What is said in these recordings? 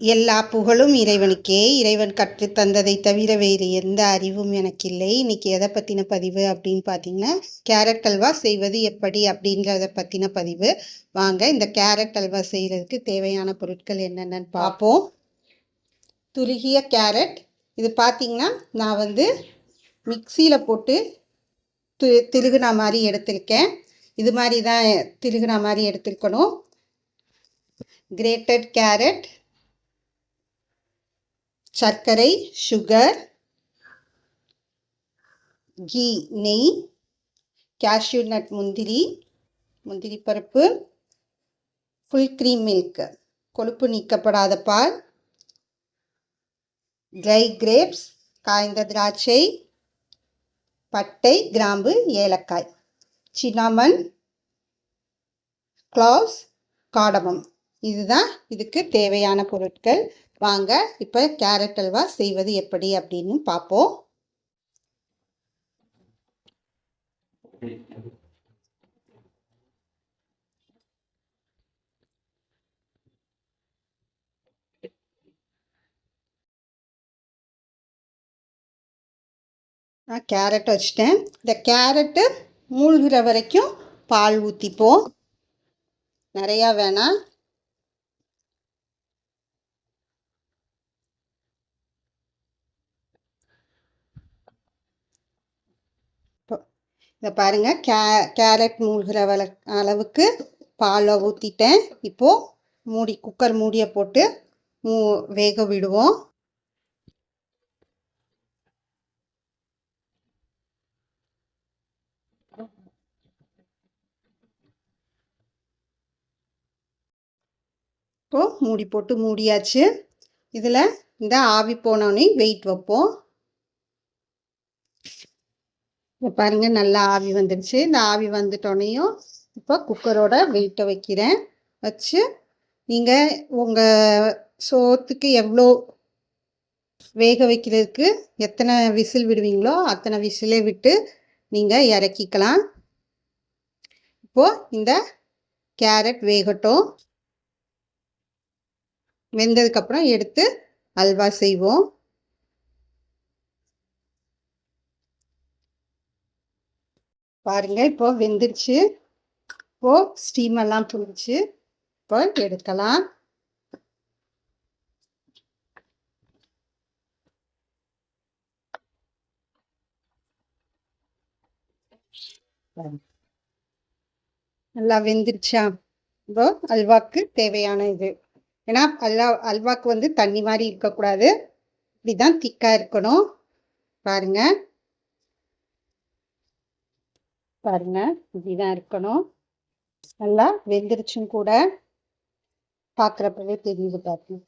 எல்லா புகழும் இறைவனுக்கே. இறைவன் கற்றுத் தந்ததை தவிர வேறு எந்த அறிவும் எனக்கு இல்லை. இன்னைக்கு எதை பற்றின பதிவு அப்படின்னு பார்த்தீங்கன்னா, கேரட் அல்வா செய்வது எப்படி அப்படின்றத பற்றின பதிவு. வாங்க இந்த கேரட் அல்வா செய்கிறதுக்கு தேவையான பொருட்கள் என்னென்னு பார்ப்போம். துருகிய கேரட், இது பார்த்தீங்கன்னா நான் மிக்சியில் போட்டு திருகுனா மாதிரி எடுத்திருக்கேன். இது மாதிரி தான் திருகுனா மாதிரி எடுத்துருக்கணும். கிரேட்டட் கேரட், சர்க்கரை, சுகர், கீ நெய், கேஷ்யூ நட் முந்திரி பருப்பு, ஃபுல் க்ரீம் மில்க் கொழுப்பு நீக்கப்படாத பால், ட்ரை கிரேப்ஸ் காய்ந்த திராட்சை, பட்டை, கிராம்பு, ஏலக்காய், சின்னமன், க்ளோவ்ஸ், காடமம். இதுதான் இதுக்கு தேவையான பொருட்கள். வாங்க இப்போ கேரட் அல்வா செய்வது எப்படி அப்படின்னு பார்ப்போம். நான் கேரட் வச்சிட்டேன். இந்த கேரட்டு மூழ்கிற வரைக்கும் பால் ஊற்றிப்போம். நிறையா வேணாம். இதை பாருங்கள், கேரட் மூழ்கிற அளவுக்கு பாலை ஊற்றிட்டேன். இப்போது குக்கர் மூடியை போட்டு வேக விடுவோம். இப்போது மூடி போட்டு மூடியாச்சு. இதில் இந்த ஆவி போனோடனே வெயிட் வைப்போம். இப்போ பாருங்கள், நல்லா ஆவி வந்துடுச்சு. இந்த ஆவி வந்துட்டோடனையும் இப்போ குக்கரோட வெயிட்டை வைக்கிறேன். வச்சு நீங்கள் உங்கள் சோத்துக்கு எவ்வளோ வேக வைக்கிறதுக்கு எத்தனை விசில் விடுவீங்களோ அத்தனை விசிலே விட்டு நீங்கள் இறக்கிக்கலாம். இப்போது இந்த கேரட் வேகட்டும். வெந்ததுக்கப்புறம் எடுத்து அல்வா செய்வோம். பாருங்கள், இப்போ வெந்துருச்சு. இப்போது ஸ்டீமெல்லாம் புரிச்சு இப்போ எடுக்கலாம். நல்லா வெந்துருச்சா? இப்போ அல்வாக்கு தேவையான இது. ஏன்னா அல்வாக்கு தண்ணி மாதிரி இருக்கக்கூடாது, இப்படிதான் திக்காக இருக்கணும். பாருங்க இப்படிதான் இருக்கணும். நல்லா வெந்துருச்சும் கூட, பார்க்குறப்பவே தெரியுது பாருங்க.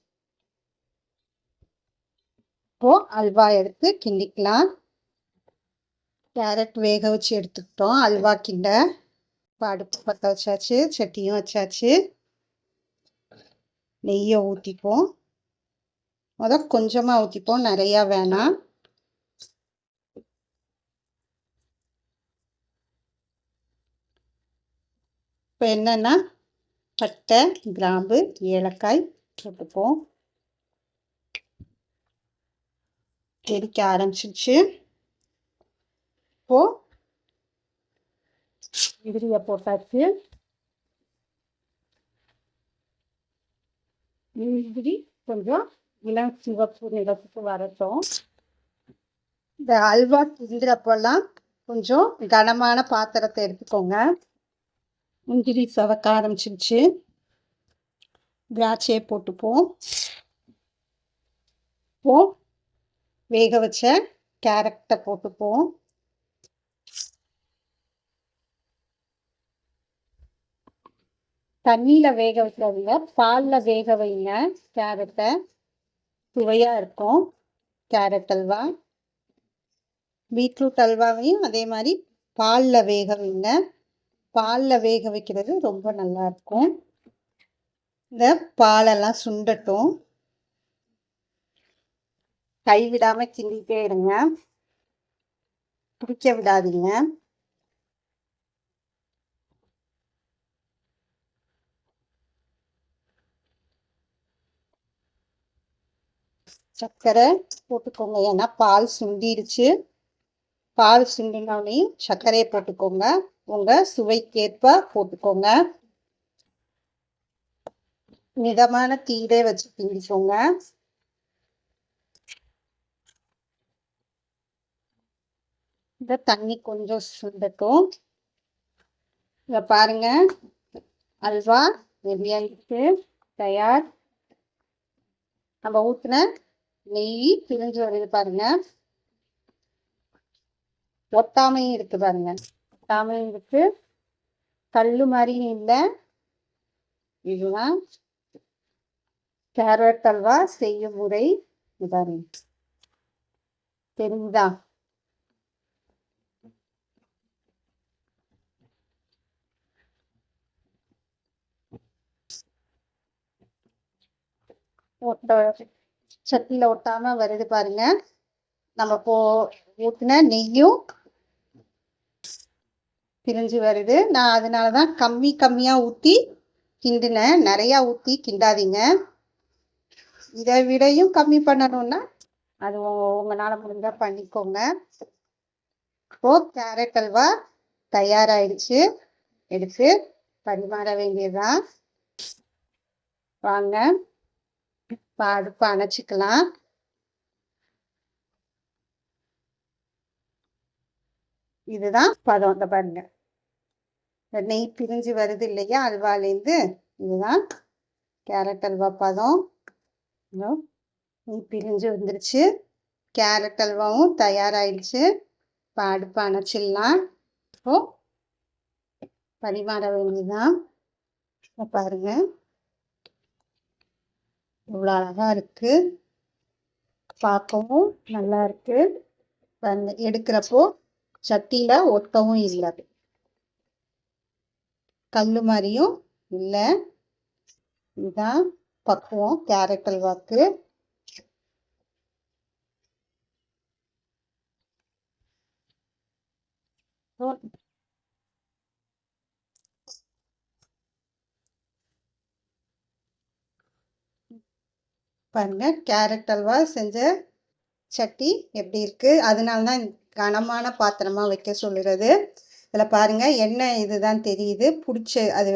இப்போ அல்வா எடுத்து கிண்டிக்கலாம். கேரட் வேக வச்சு எடுத்துக்கிட்டோம். அல்வா கிண்ட அடுப்பு பற்ற வச்சாச்சு, சட்டியும் வச்சாச்சு. நெய்யை ஊற்றிப்போம். கொஞ்சமாக ஊற்றிப்போம், நிறையா வேணாம். இப்போ என்னென்னா பட்டை, கிராம்பு, ஏலக்காய் போட்டுப்போம். கொதிக்க ஆரம்பிச்சிச்சு. இப்போது முந்திரியை போட்டாச்சு. முந்திரி கொஞ்சம் இளம் சிவப்பு நிறத்துக்கு வரட்டும். இந்த அல்வா கிண்டுறப்பெல்லாம் கொஞ்சம் கனமான பாத்திரத்தை எடுத்துக்கோங்க. முந்திரி சவக்க ஆரம்பிச்சிருச்சு. திராட்சையை போட்டுப்போம். வேக வச்ச கேரட்டை போட்டுப்போம். தண்ணியில் வேக வைக்காதீங்க, பாலில் வேக வைங்க. கேரட்டை சுவையாக இருக்கும் கேரட் அல்வா. பீட்ரூட் அல்வாவையும் அதே மாதிரி பாலில் வேக வைங்க. பாலில் வேக வைக்கிறது ரொம்ப நல்லா இருக்கும். இந்த பாலெல்லாம் சுண்டட்டும். கைவிடாமல் கிண்டிகிட்டே இருங்க, பிடிக்க விடாதீங்க. சர்க்கரை போட்டுக்கோங்க. ஏன்னா பால் சுண்டிடுச்சு. பால் சுண்டினோடனையும் சர்க்கரையை போட்டுக்கோங்க. உங்கள் சுவைக்கேற்ப போட்டுக்கோங்க. மிதமான தீயிலே வச்சு கிண்டிக்கோங்க. இந்த தண்ணி கொஞ்சம் சுண்டட்டும். இதை பாருங்க, அல்வா ரெடியாகிட்டு தயார். நம்ம ஊற்றின நெய் பிரிஞ்சு வருது பாருங்க. ஒட்டாமையும் இருக்கு பாருங்க. ஒட்டாமையும் இருக்கு, கல்லு மாதிரியும் இல்லை. இதுதான் கேரட் அல்வா செய்யும் முறை. பாருங்க, தெரியுதா? சட்டியில் ஒட்டாம வருது பாருங்க. நம்ம ஊற்றின நெய்யும் பிரிஞ்சு வருது. நான் அதனாலதான் கம்மியா ஊற்றி கிண்டினேன். நிறையா ஊற்றி கிண்டாதீங்க. இதை விடையும் கம்மி பண்ணணும்னா அது உங்களால முடிஞ்சா பண்ணிக்கோங்க. இப்போ கேரட் அல்வா தயாராயிடுச்சு. எடுத்து பரிமாற வேண்டியதுதான். வாங்க, அடுப்பை அணைச்சிக்கலாம். இதுதான் பதம். இந்த பாருங்க, இந்த நெய் பிரிஞ்சு வருது இல்லையா அல்வாலேருந்து, இதுதான் கேரட் அல்வா பதம். நெய் பிரிஞ்சு வந்துருச்சு. கேரட் அல்வாவும் தயாராகிடுச்சு. இப்போ அடுப்பை அணைச்சிடலாம். இப்போ பரிமாற வேண்டியதுதான். பாருங்க, இவ்வளோ அழகா இருக்கு. பார்க்கவும் நல்லா இருக்கு. எடுக்கிறப்போ சட்டியில ஒட்டவும் இல்லை, கல்லு மாதிரியும் இல்லை. இதுதான் பக்குவம் கேரட் அல்வாக்கு. பாருங்க, கேரட் அல்வா செஞ்ச சட்டி எப்படி இருக்கு. அதனாலதான் கனமான பாத்திரமா வைக்க சொல்லுறது. இதில் பாருங்க, எண்ணெய் இதுதான் தெரியுது. அது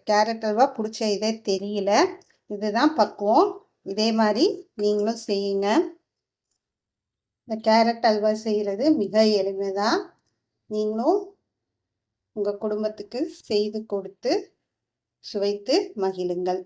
கேரட் அல்வா பிடிச்ச இதே தெரியல. இதுதான் பக்குவம். இதே மாதிரி நீங்களும் செய்யுங்க. இந்த கேரட் அல்வா செய்கிறது மிக எளிமைதான். நீங்களும் உங்கள் குடும்பத்துக்கு செய்து கொடுத்து சுவைத்து மகிழுங்கள்.